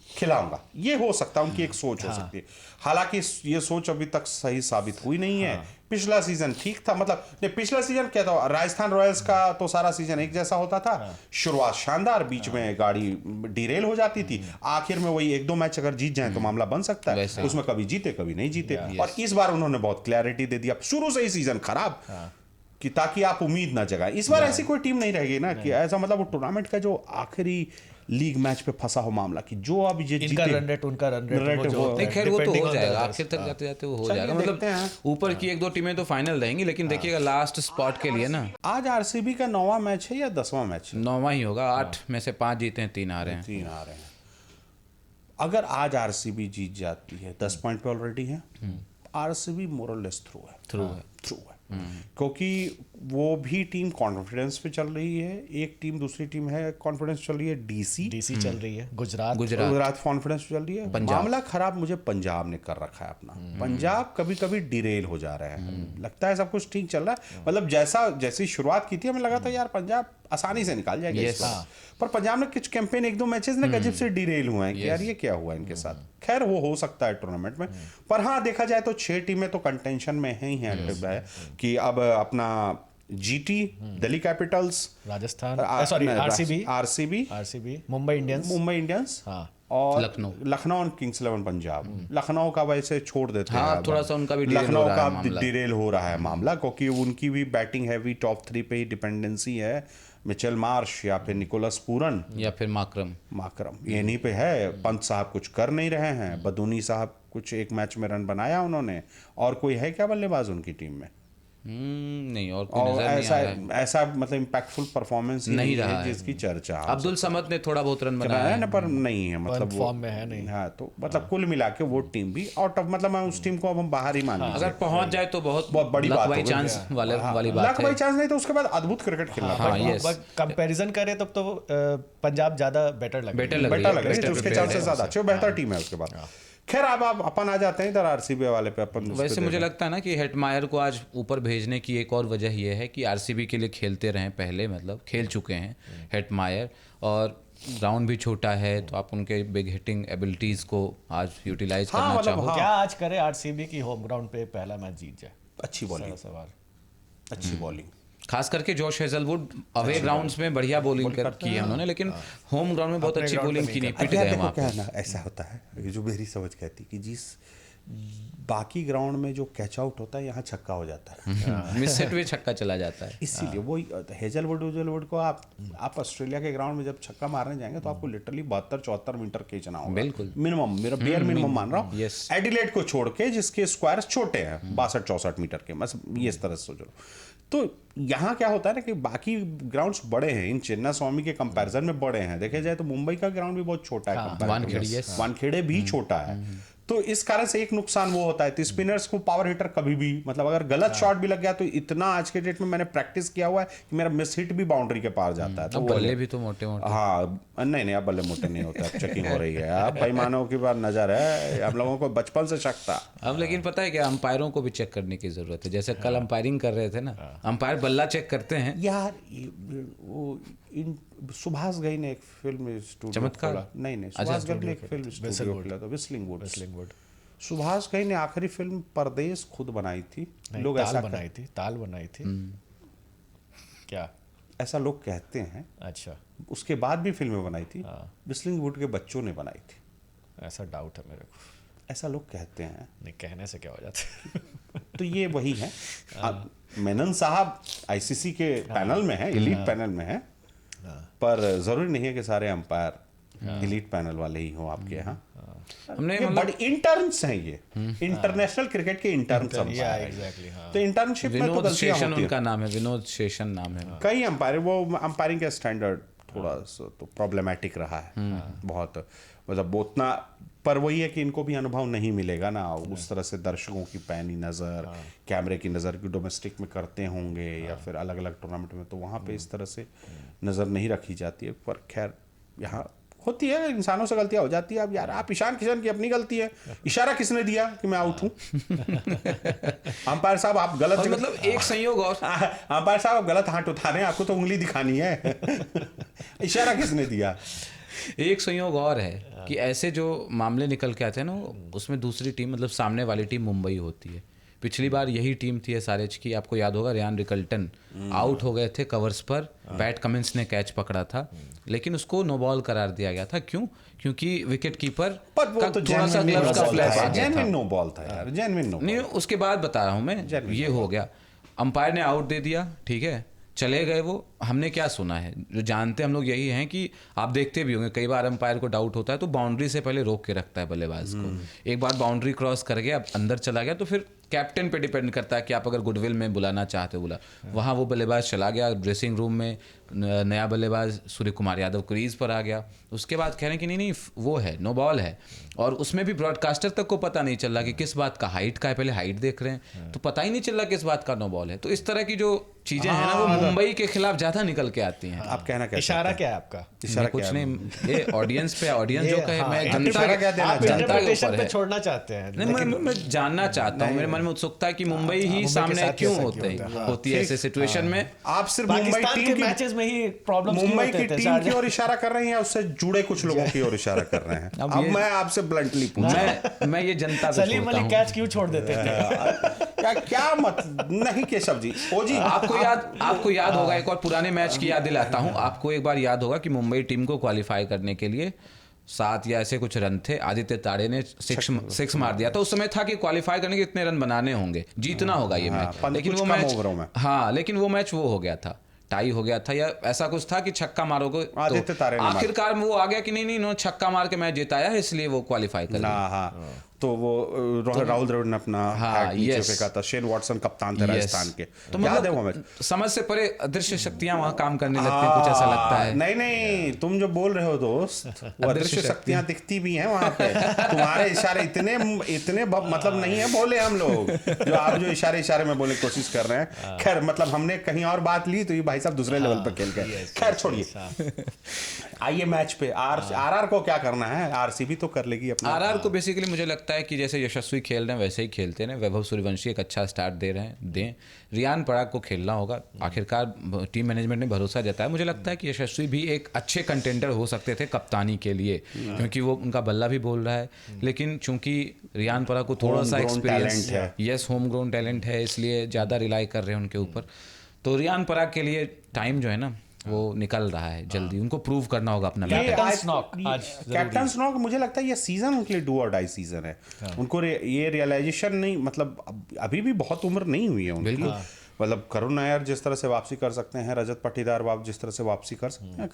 खिलाऊंगा। ये हो सकता है उनकी एक सोच हो सकती है, हालांकि ये सोच अभी तक सही साबित हुई नहीं है। पिछला सीजन ठीक था, मतलब नहीं, पिछला सीजन क्या था, राजस्थान रॉयल्स का तो सारा सीजन एक जैसा होता था, शुरुआत शानदार, बीच में गाड़ी डिरेल हो जाती थी, आखिर में वही एक दो मैच अगर जीत जाए तो मामला बन सकता है, उसमें कभी जीते कभी नहीं जीते। और इस बार उन्होंने बहुत क्लैरिटी दे दिया, शुरू से ही सीजन खराब कि ताकि आप उम्मीद ना जगाएं। इस बार ऐसी कोई टीम नहीं रहेगी ना कि ऐसा मतलब वो टूर्नामेंट का जो आखिरी लीग मैच पे फंसा हो मामला कि जो अब ये इनका रन रेट, उनका रन रेट नहीं, खैर वो तो हो जाएगा, आखिर तक जाते जाते वो हो जाएगा। मतलब ऊपर की एक दो टीमें तो फाइनल रहेंगी, लेकिन देखिएगा लास्ट स्पॉट के लिए ना। आज आरसीबी का 9वां मैच है या 10वां मैच है? 9वां ही होगा, 8 में से 5 जीते हैं, 3 हारे हैं। 3 आ रहे हैं। अगर आज आरसीबी जीत जाती है, 10 पॉइंट पे ऑलरेडी है, आरसीबी मोरलेस थ्रू है, क्योंकि वो भी टीम कॉन्फिडेंस पे चल रही है, एक टीम दूसरी टीम है कॉन्फिडेंस चल रही है, डीसी चल रही है, गुजरात कॉन्फिडेंस चल रही है। मामला खराब मुझे पंजाब ने कर रखा है अपना। पंजाब कभी कभी डिरेल हो जा रहा है, लगता है सब कुछ ठीक चल रहा है, मतलब जैसी शुरुआत की थी हमें लगा था यार पंजाब आसानी से निकाल जाएगा इस बार, पर पंजाब ने कुछ कैंपेन एक दो मैचेस ना गजब से डिरेल हुए हैं कि यार ये क्या हुआ इनके साथ। खैर वो हो सकता है टूर्नामेंट में, पर हाँ देखा जाए तो 6 टीमें तो कंटेंशन में ही हैं कि अब अपना GT, Delhi Capitals, Rajasthan, RCB, Mumbai Indians, और लखनऊ और किंग्स 11 पंजाब। लखनऊ का वैसे छोड़ देते हैं, थोड़ा सा उनका भी लखनऊ का डिरेल हो रहा है मामला, क्योंकि उनकी भी बैटिंग हैवी टॉप 3 पे ही डिपेंडेंसी है। मिचेल मार्श या फिर निकोलस पूरन या फिर माकरम ये नहीं पे है। पंत साहब कुछ कर नहीं रहे हैं, बदूनी साहब कुछ एक मैच में रन बनाया उन्होंने, और कोई है क्या बल्लेबाज उनकी टीम में? नहीं, और कोई और नजर नहीं आया है। ऐसा मतलब इम्पैक्टफुल परफॉर्मेंस नहीं रहा है है। जिसकी चर्चा अब्दुल समद ने थोड़ा बहुत रन बनाया बनाया है ना, पर नहीं है मतलब फॉर्म में है नहीं। हाँ, तो मतलब कुल मिला के वो टीम भी आउट ऑफ, मतलब मैं उस टीम को अब हम बाहर ही मान अगर पहुंच जाए तो बहुत बड़ी luck बात by हो गई। chance वाली बात लक है। बाई चांस नहीं तो उसके बाद अद्भुत क्रिकेट खेलना हाँ, था। yes। कंपैरिजन करें तब तो पंजाब ज्यादा बेटर लग Better रही है। लग रही बेटर है, लग रहा है, better उसके prepared चांसेस है ज्यादा अच्छे, बेहतर टीम है उसके बाद। खैर अब आप अपन आ जाते हैं इधर आरसीबी वाले पे। अपन उस पे वैसे मुझे देखें। लगता है ना कि हेटमायर को आज ऊपर भेजने की एक और वजह यह है कि आरसीबी के लिए खेलते रहे पहले, मतलब खेल चुके हैं हेटमायर, और ग्राउंड भी छोटा है, तो आप उनके बिग हिटिंग एबिलिटीज़ को आज यूटिलाइज हाँ, करना मतलब चाहो। हाँ। क्या आज करे आरसीबी की होम ग्राउंड पे पहला मैच जीत जाए? अच्छी बॉलिंग, सारा सवाल। अच्छी बॉलिंग। खास करके जॉश हेजलवुड अवे ग्राउंड्स में बढ़िया बॉलिंग की है उन्होंने, लेकिन होम ग्राउंड में बहुत अच्छी बॉलिंग की नहीं, पिट अरे यार गए देखो वहाँ क्या पे। है ना, ऐसा होता है, ये जो मेरी समझ कहती कि जिस बाकी ग्राउंड में जो कैच आउट होता है यहाँ छक्का हो जाता है। मिस सेट में छक्का चला जाता है। इसीलिए वो हेजलवुड को आप ऑस्ट्रेलिया के ग्राउंड में जब छक्का मारने जाएंगे तो आपको लिटरली 72-74 मीटर खींचना होगा, बिल्कुल। मिनिमम, मेरा बेयर मिनिमम मान रहा हूँ। yes। एडिलेड को छोड़ के जिसके स्क्वायर्स छोटे हैं 62-64 मीटर के, बस ये इस तरह से सोच लो। तो यहाँ क्या होता है ना कि बाकी ग्राउंड्स बड़े हैं, इन चिन्ना स्वामी के कंपैरिजन में बड़े हैं। देखे जाए तो मुंबई का ग्राउंड भी बहुत छोटा है, वानखेड़े, yes। वानखेड़े भी छोटा है। तो इस कारण से एक नुकसान वो होता है, तो स्पिनर्स को पावर हिटर कभी भी, मतलब अगर गलत शॉट भी लग गया तो इतना आज के डेट में मैंने प्रैक्टिस किया हुआ है कि मेरा मिस हिट भी बाउंड्री के पार जाता है। तो अब वो बल्ले भी तो मोटे मोटे। हाँ, नहीं अब बल्ले मोटे नहीं होता, अब चेकिंग हो रही है। अब बेईमानों की बार नजर है, हम लोगों को बचपन से शक था। अब लेकिन पता है क्या, अंपायरों को भी चेक करने की जरूरत है। जैसे कल अंपायरिंग कर रहे थे ना, अंपायर बल्ला चेक करते हैं यार वो इन सुभाष घई ने एक फिल्म स्टूडियो चमत्कार? खोला। नहीं सुभाष घई ने एक फिल्म स्टूडियो खोला था, विस्लिंग वुड। सुभाष घई ने आखिरी फिल्म परदेश खुद बनाई थी। लोग ऐसा ताल बनाई थी क्या? ऐसा लोग कहते हैं। अच्छा, उसके बाद भी फिल्में बनाई थी, विस्लिंग वुड के बच्चों ने बनाई थी, ऐसा डाउट है मेरे को। ऐसा लोग कहते हैं। नहीं, कहने से क्या हो जाता है। तो ये वही है। मेनन साहब आईसीसी के पैनल में है, एलीट पैनल में है, पर जरूरी नहीं है कि सारे अंपायर एलीट पैनल वाले ही हो आपके यहाँ। हमने ये बड़े इंटर्न्स हैं, ये इंटरनेशनल क्रिकेट के इंटर्न्स अंपायर हैं। तो इंटर्नशिप में तो विनोद गलतियां शेषन होती उनका हैं। नाम है, विनोद शेषन नाम है। कई अंपायर, वो अंपायरिंग का स्टैंडर्ड थोड़ा सा तो प्रॉब्लमेटिक रहा है बहुत, मतलब उतना, पर वही है कि इनको भी अनुभव नहीं मिलेगा ना उस तरह से दर्शकों की पैनी नज़र, कैमरे की नज़र की डोमेस्टिक में करते होंगे या फिर अलग अलग टूर्नामेंट में, तो वहाँ पे इस तरह से नज़र नहीं रखी जाती है। पर खैर यहाँ होती है, इंसानों से गलतियां हो जाती है। अब यार आप ईशान किशन की अपनी गलती है, इशारा किसने दिया कि मैं आउट हूँ? अंपायर साहब आप गलत, मतलब एक संयोग और, अंपायर साहब आप गलत हाथ उठा रहे हैं, आपको तो उंगली दिखानी है। इशारा किसने दिया? एक संयोग और है कि ऐसे जो मामले निकल के आते हैं ना, उसमें दूसरी टीम, मतलब सामने वाली टीम मुंबई होती है। पिछली बार यही टीम थी एसआरएच की, आपको याद होगा, रियान रिकल्टन आउट हो गए थे कवर्स पर, पैट कमिंस ने कैच पकड़ा था, लेकिन उसको नो बॉल करार दिया गया था। क्यों? क्योंकि विकेट कीपर का तो थोड़ा सा ग्लव्स का फ्लैप आ गया था। जेन्युइन नो बॉल था यार, जेन्युइन नो। नहीं, उसके बाद बता रहा हूँ मैं, ये हो गया, अंपायर ने आउट दे दिया, ठीक है, चले गए वो। हमने क्या सुना है, जो जानते हम लोग यही हैं कि आप देखते भी होंगे कई बार अंपायर को डाउट होता है तो बाउंड्री से पहले रोक के रखता है बल्लेबाज को। एक बार बाउंड्री क्रॉस कर गया, अब अंदर चला गया, तो फिर कैप्टन पे डिपेंड करता है कि आप अगर गुडविल में बुलाना चाहते हो बुला। वहाँ वो बल्लेबाज चला गया ड्रेसिंग रूम में, नया बल्लेबाज सूर्य कुमार यादव क्रीज पर आ गया। उसके बाद कह रहे हैं कि नहीं वो है, नो बॉल है, और उसमें भी ब्रॉडकास्टर तक को पता नहीं चल रहा कि किस बात का, हाइट का है, पहले हाइट देख रहे हैं तो पता ही नहीं चल रहा किस बात का नो बॉल है। तो इस तरह की जो चीजें हैं ना, वो मुंबई के खिलाफ ज्यादा निकल के आती हैं। आप कहना क्या इशारा क्या है आपका? इशारा कुछ नहीं, ये ऑडियंस पे, ऑडियंस जो कहे, मैं आप जनता इशारा क्या देना आप चाहते हैं? जनता के इंटरप्रिटेशन ऊपर पे है। छोड़ना चाहते हैं। नहीं, मैं जानना चाहता हूँ, मेरे मन में उत्सुकता है कि मुंबई ही मुंबई के सामने साथ क्यों ऐसा होती क्यों है, होता है? होती है ऐसे सिचुएशन में। आप सिर्फ मुंबई पाकिस्तान टीम के की, मैचेस में ही प्रॉब्लम्स मुंबई की होते थे टीम की ओर इशारा कर रहे हैं या उससे जुड़े कुछ लोगों की ओर इशारा कर रहे हैं? अब मैं आपसे ब्लंटली पूछूं, मैं ये जनता को सलीम छोड़ता अली हूँ। कैच क्यों छोड़ देते थे? क्या मत नहीं केशव जी, ओ जी आपको याद होगा, एक और पुराने मैच की याद दिलाता हूँ आपको। एक बार याद होगा कि मुंबई टीम को क्वालिफाई करने के लिए 7 या ऐसे कुछ रन थे, आदित्य ताड़े ने 6 मार दिया था। उस समय था कि क्वालिफाई करने के इतने रन बनाने होंगे, जीतना होगा ये मैच, लेकिन वो मैच, हाँ, लेकिन वो मैच वो हो गया था। टाई हो गया था या ऐसा कुछ था कि छक्का मारोगे आदित्य तारे ने मारा। आखिरकार में वो आ गया कि नहीं इन्होंने छक्का मार के मैच जिताया है इसलिए वो क्वालिफाई कर ना गए। हाँ तो वो राहुल द्रविड़ ने अपना हैक नीचे yes. फेंका था। शेन वॉटसन कप्तान थे राजस्थान के, तो याद है वो मैच? समझ से परे अदृश्य शक्तियां वहां काम करने लगती हैं, कुछ ऐसा लगता है। नहीं नहीं, तुम जो बोल रहे हो दोस्त, वो अदृश्य शक्तियां दिखती भी हैं वहां पे। तुम्हारे इशारे इतने मतलब नहीं है बोले हम लोग, जो आप जो इशारे में बोलने की कोशिश कर रहे हैं। खैर मतलब हमने कहीं और बात ली तो ये भाई साहब दूसरे लेवल पे खेल गए। खैर छोड़िए, आइए मैच पे। आरआर को क्या करना है? आरसीबी तो कर लेगी अपना। आरआर को बेसिकली मुझे लगता है कि जैसे यशस्वी खेल रहे हैं वैसे ही खेलते हैं। वैभव सूर्यवंशी एक अच्छा स्टार्ट दें। रियान पराग को खेलना होगा। आखिरकार टीम मैनेजमेंट ने भरोसा जताया। मुझे लगता है कि यशस्वी भी एक अच्छे कंटेंडर हो सकते थे कप्तानी के लिए, क्योंकि वो उनका बल्ला भी बोल रहा है। लेकिन चूंकि रियान पराग को थोड़ा सा एक्सपीरियंस है, यस होम ग्रोन टैलेंट है, इसलिए ज़्यादा रिलाई कर रहे हैं उनके ऊपर। तो रियान पराग के लिए टाइम जो है ना वो निकल रहा है जल्दी, उनको प्रूव करना होगा अपना। कैप्टन स्नॉक मुझे लगता है ये सीजन उनके लिए डू और डाई सीजन है। उनको ये रियलाइजेशन नहीं, मतलब अभी भी बहुत उम्र नहीं हुई है उनकी। मतलब करुण नायर जिस तरह से वापसी कर सकते हैं, रजत पाटीदार बाब जिस तरह से वापसी कर सकते हैं,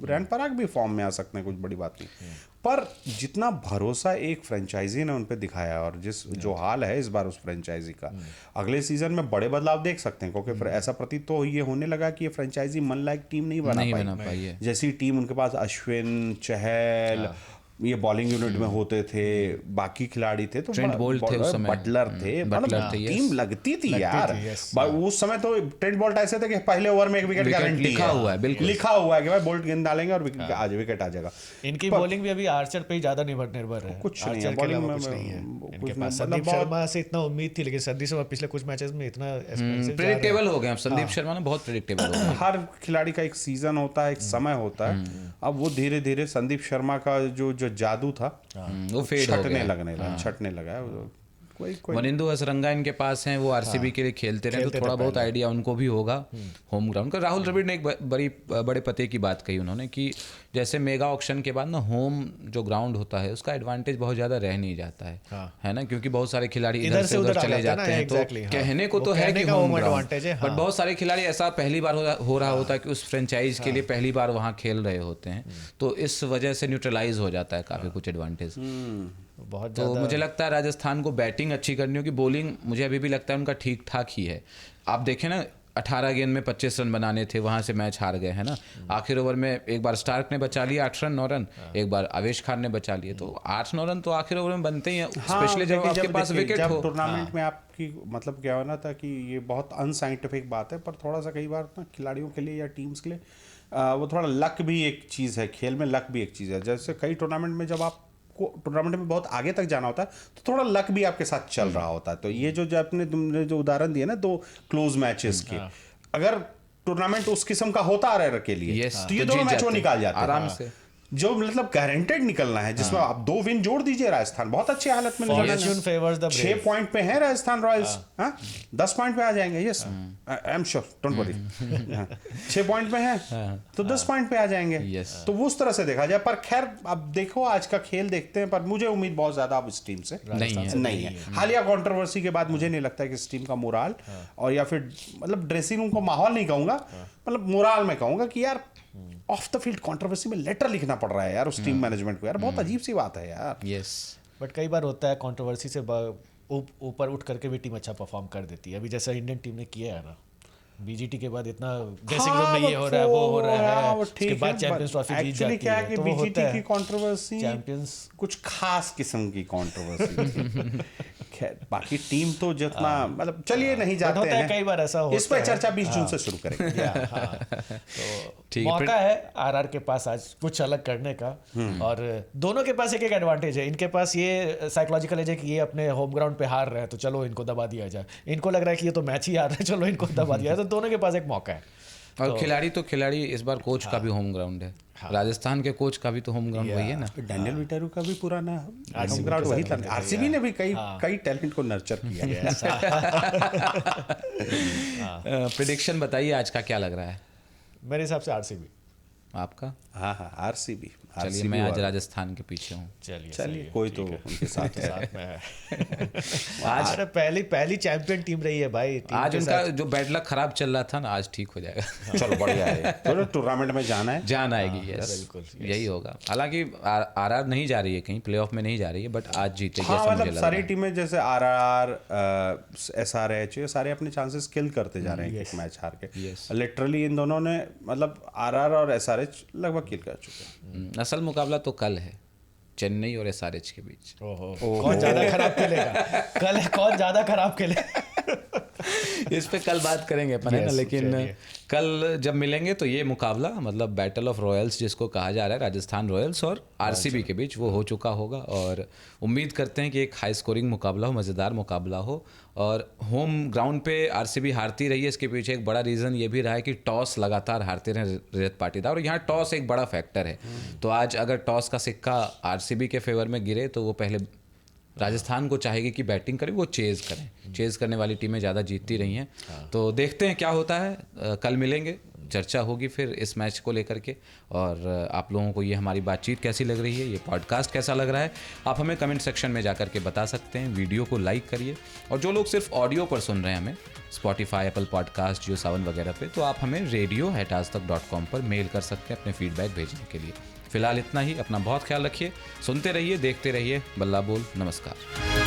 रियान पराग भी फॉर्म में आ सकते हैं, कुछ बड़ी बात नहीं। पर जितना भरोसा एक फ्रेंचाइजी ने उन पे दिखाया और जो हाल है इस बार उस फ्रेंचाइजी का, अगले सीजन में बड़े बदलाव देख सकते हैं। क्योंकि ऐसा प्रतीत तो ये होने लगा कि ये फ्रेंचाइजी मन लायक टीम नहीं बना पाई है। जैसी टीम उनके पास अश्विन, चहल, ये बॉलिंग यूनिट में होते थे, बाकी खिलाड़ी थे, तो ट्रेंट बोल्ट थे उस समय, बटलर थे, मतलब टीम लगती थी यार। उस समय तो ट्रेंट बोल्ट ऐसे थे कि पहले ओवर में एक विकेट गारंटी लिखा हुआ है, बिल्कुल लिखा हुआ है कि भाई बोल्ट गेंद डालेंगे और विकेट आ जाएगा। इनकी बॉलिंग भी अभी आर्चर पे ही ज्यादा निर्भर है। कुछ नहीं है बॉलिंग में, इनके पास संदीप शर्मा से इतना उम्मीद थी, लेकिन संदीप शर्मा पिछले कुछ मैचेस में इतना प्रेडिक्टेबल हो गए। संदीप शर्मा ना बहुत प्रेडिक्टेबल हो गए। हर खिलाड़ी का एक सीजन होता है, एक समय होता है। अब वो धीरे धीरे संदीप शर्मा का जो जादू था वो फेड हो गया, छटने लगा। वनिंदु हसरंगा इनके पास हैं, वो आरसीबी के लिए खेलते रहे, तो थोड़ा बहुत आइडिया उनको भी होगा होम ग्राउंड का। राहुल द्रविड़ ने एक बड़े पते की बात कही उन्होंने कि जैसे मेगा ऑक्शन के बाद ना होम जो ग्राउंड होता है उसका एडवांटेज बहुत ज़्यादा रह नहीं जाता है ना, क्योंकि बहुत सारे खिलाड़ी इधर से उधर चले जाते हैं। तो कहने को तो है कि होम एडवांटेज है, बट बहुत सारे खिलाड़ी ऐसा पहली बार हो रहा होता है कि उस फ्रेंचाइज के लिए पहली बार वहाँ खेल रहे होते हैं, तो इस वजह से न्यूट्रलाइज हो जाता है काफ़ी कुछ एडवांटेज। बहुत तो मुझे लगता है राजस्थान को बैटिंग अच्छी करनी होगी। बॉलिंग मुझे अभी भी लगता है उनका ठीक ठाक ही है। आप देखें ना 18 गेंद में 25 रन बनाने थे, वहां से मैच हार गए है ना। आखिर ओवर में एक बार स्टार्क ने बचा लिया 8 रन 9 रन, एक बार आवेश खान ने बचा लिए, तो 8-9 रन तो आखिर ओवर में बनते ही हैं, स्पेशली जब आपके पास विकेट हो। टूर्नामेंट में आपकी मतलब क्या होना था कि ये बहुत अनसाइंटिफिक बात है, पर थोड़ा सा कई बार ना खिलाड़ियों के लिए या टीम्स के लिए वो थोड़ा लक भी एक चीज़ है, खेल में लक भी एक चीज़ है। जैसे कई टूर्नामेंट में जब आप टूर्नामेंट में बहुत आगे तक जाना होता है तो थोड़ा लक भी आपके साथ चल रहा होता है। तो ये जो तुमने जो उदाहरण दिए ना 2 क्लोज मैचेस के, अगर टूर्नामेंट उस किस्म का होता आर के लिए तो ये दोनों मैच वो निकाल जाते हैं आराम से, जो मतलब गारंटेड निकलना है, जिसमें आप 2 विन जोड़ दीजिए। राजस्थान बहुत अच्छी हालत में 6 पॉइंट पे है राजस्थान रॉयल्स, 10 पॉइंट पे आ जाएंगे। Yes I am sure, don't worry. 6 point पे है तो 10 पॉइंट पे आ जाएंगे। तो वो उस तरह से देखा जाए। पर खैर अब देखो आज का खेल देखते हैं, पर मुझे उम्मीद बहुत ज्यादा अब इस टीम से नहीं है। हालिया कंट्रोवर्सी के बाद मुझे नहीं लगता है कि इस टीम का मोराल और या फिर मतलब ड्रेसिंग रूम को माहौल नहीं कहूंगा, मतलब मोराल में कहूंगा कि यार ऑफ द फील्ड कंट्रोवर्सी में लेटर लिखना पड़ रहा है यार उस टीम मैनेजमेंट को। यार बहुत अजीब सी बात है यार। यस बट कई बार होता है कंट्रोवर्सी से ऊपर उठ करके भी टीम अच्छा परफॉर्म कर देती है। अभी जैसा इंडियन टीम ने किया है ना, बीजीटी के बाद इतना ड्रेसिंग रूम में ये हो रहा है, वो हो रहा है, उसके बाद चैंपियंस ट्रॉफी जीत जाती क्या है कि तो बीजीटी की कंट्रोवर्सी चैंपियंस कुछ खास किस्म की कंट्रोवर्सी। खैर बाकी टीम तो जितना मतलब चलिए नहीं जाते हैं, कई बार ऐसा होता है। इस पर चर्चा 20 जून से शुरू करेंगे। तो मौका है आरआर के पास आज कुछ अलग करने का, और दोनों के पास एक एक एडवांटेज है। इनके पास ये साइकोलॉजिकल एज है कि ये अपने होम ग्राउंड पे हार रहे हैं तो चलो इनको दबा दिया जाए, इनको लग रहा है कि ये तो मैच ही हार रहे हैं, चलो इनको दबा दिया जाए। तो दोनों के पास एक मौका है। और खिलाड़ी इस बार कोच का भी होम ग्राउंड है। राजस्थान के कोच का भी तो होम ग्राउंड वही है ना। डैनियल विटेरू का भी पुराना होम ग्राउंड वही था। आरसीबी ने भी कई टैलेंट को नर्चर किया। प्रेडिक्शन बताइए आज का क्या लग रहा है? मेरे हिसाब से आरसीबी। आपका? हाँ हाँ, आरसीबी। चलिए, मैं आज राजस्थान के पीछे हूँ। चलिए कोई तो उनके साथ है। साथ में है। आज पहली चैंपियन टीम रही है भाई। टीम आज के उनका साथ- जो बैड लक खराब चल रहा था ना, आज ठीक हो जाएगा। चलो बढ़िया है, चलो टूर्नामेंट में जाना है। जान आएगी, यस बिल्कुल, यही होगा। हालांकि आरआर नहीं जा रही है कहीं, प्लेऑफ में नहीं जा रही है, बट आज जीतेगी हाँ ऐसा मुझे मतलब लग सारी रहा है। टीमें जैसे आरआर, एसआरएच, ये सारे अपने चांसेस किल करते जा रहे हैं एक मैच हार के। लिटरली इन दोनों ने, मतलब आरआर और एसआरएच लगभग किल कर चुके हैं। असल मुकाबला तो कल है, चेन्नई और एसआरएच के बीच। ओहो, कौन ज्यादा खराब खेलेगा कल, कौन ज्यादा खराब खेलेगा? इस पे कल बात करेंगे अपन, है ना। Yes, लेकिन चलिए। कल जब मिलेंगे तो ये मुकाबला, मतलब बैटल ऑफ रॉयल्स जिसको कहा जा रहा है, राजस्थान रॉयल्स और आरसीबी के बीच, वो हो चुका होगा। और उम्मीद करते हैं कि एक हाई स्कोरिंग मुकाबला हो, मज़ेदार मुकाबला हो। और होम ग्राउंड पे आरसीबी हारती रही है, इसके पीछे एक बड़ा रीज़न ये भी रहा है कि टॉस लगातार हारते रहे रजत पाटीदार, और यहाँ टॉस एक बड़ा फैक्टर है। तो आज अगर टॉस का सिक्का आरसीबी के फेवर में गिरे तो वो पहले राजस्थान को चाहेगी कि बैटिंग करें, वो चेज़ करें। चेज़ करने वाली टीमें ज़्यादा जीतती रही हैं। तो देखते हैं क्या होता है। कल मिलेंगे, चर्चा होगी फिर इस मैच को लेकर के। और आप लोगों को ये हमारी बातचीत कैसी लग रही है, ये पॉडकास्ट कैसा लग रहा है, आप हमें कमेंट सेक्शन में जा कर के बता सकते हैं। वीडियो को लाइक करिए, और जो लोग सिर्फ ऑडियो पर सुन रहे हैं हमें, स्पॉटिफाई, एप्पल पॉडकास्ट, जियो सावन वगैरह पे, तो आप हमें radio@aajtak.com पर मेल कर सकते हैं अपने फीडबैक भेजने के लिए। फिलहाल इतना ही। अपना बहुत ख्याल रखिए, सुनते रहिए, देखते रहिए बल्ला बोल। नमस्कार।